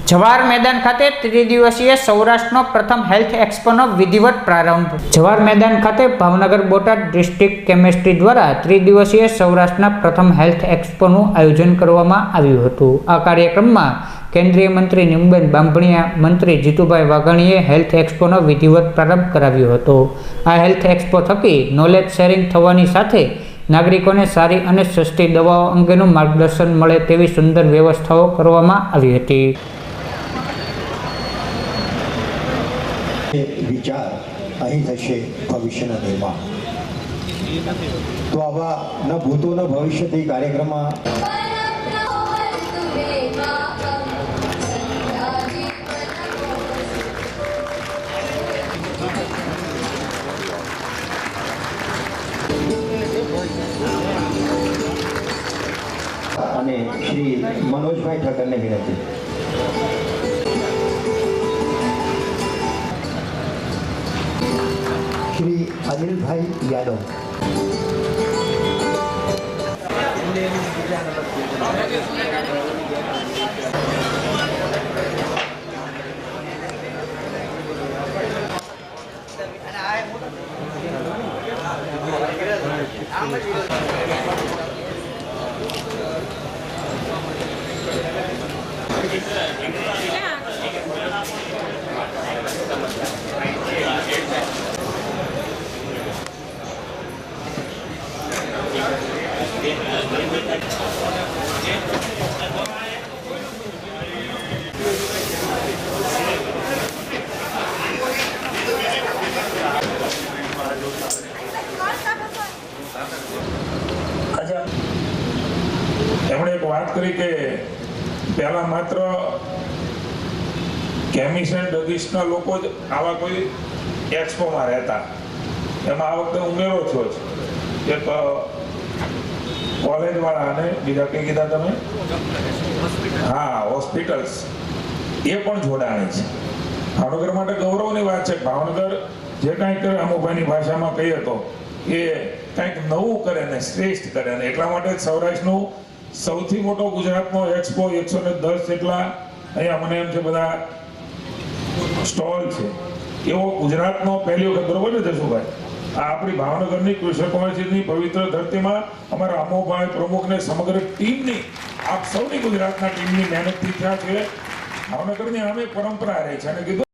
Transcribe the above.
જવાહર મેદાન ખાતે ત્રિદિવસીય સૌરાષ્ટ્રનો પ્રથમ હેલ્થ એક્સપોનો વિધિવત પ્રારંભ। જવાહર મેદાન ખાતે ભાવનગર બોટાદ ડિસ્ટ્રિક્ટ કેમિસ્ટ્રી દ્વારા ત્રિદિવસીય સૌરાષ્ટ્રના પ્રથમ હેલ્થ એક્સપોનું આયોજન કરવામાં આવ્યું હતું। આ કાર્યક્રમમાં કેન્દ્રીય મંત્રી નિમબેન બાંભણિયા, મંત્રી જીતુભાઈ વાઘાણીએ હેલ્થ એક્સપોનો વિધિવત પ્રારંભ કરાવ્યો હતો। આ હેલ્થ એક્સપો થકી નોલેજ શેરિંગ થવાની સાથે નાગરિકોને સારી અને સસ્તી દવાઓ અંગેનું માર્ગદર્શન મળે તેવી સુંદર વ્યવસ્થાઓ કરવામાં આવી હતી। વિચાર અહીં થશે ભવિષ્યના નિર્માણ। તો આવા ન ભૂતો ન ભવિષ્યથી કાર્યક્રમમાં અને શ્રી મનોજભાઈ ઠક્કરને વિનંતી। श्री अनिल भाई यादव, એમણે એક વાત કરી કે પહેલા માત્ર કેમિસ્ટ એન્ડ ડ્રગિસ્ટના લોકો જ આવા કોઈ એક્સપોમાં રહેતા, એમાં આ વખતે ઉમેરો થયો છે એક કોલેજવાળા અને બીજા કઈ કીધા તમે, હા, હોસ્પિટલ્સ એ પણ જોડાણી છે। ભાવનગર માટે ગૌરવની વાત છે। ભાવનગર જે કાંઈ કરે, અમુભાઈની ભાષામાં કહીએ તો એ કંઈક નવું કરે ને શ્રેષ્ઠ કરે, ને એટલા માટે સૌરાષ્ટ્રનું સૌથી મોટો ગુજરાતનો એક્સપો 110 જેટલા અહીંયા મને એમ છે બધા સ્ટોલ છે, એવો ગુજરાતનો પહેલી વખત, બરોબર ને જશુભાઈ? આ આપણી ભાવનગરની કૃષ્ણ કુમારજીની પવિત્ર ધરતીમાં અમારા અમોભાઈ પ્રમુખને સમગ્ર ટીમની, આપ સૌની ગુજરાતના ટીમની મહેનતથી થયા છે। ભાવનગરની આમે પરંપરા રહી છે અને કીધું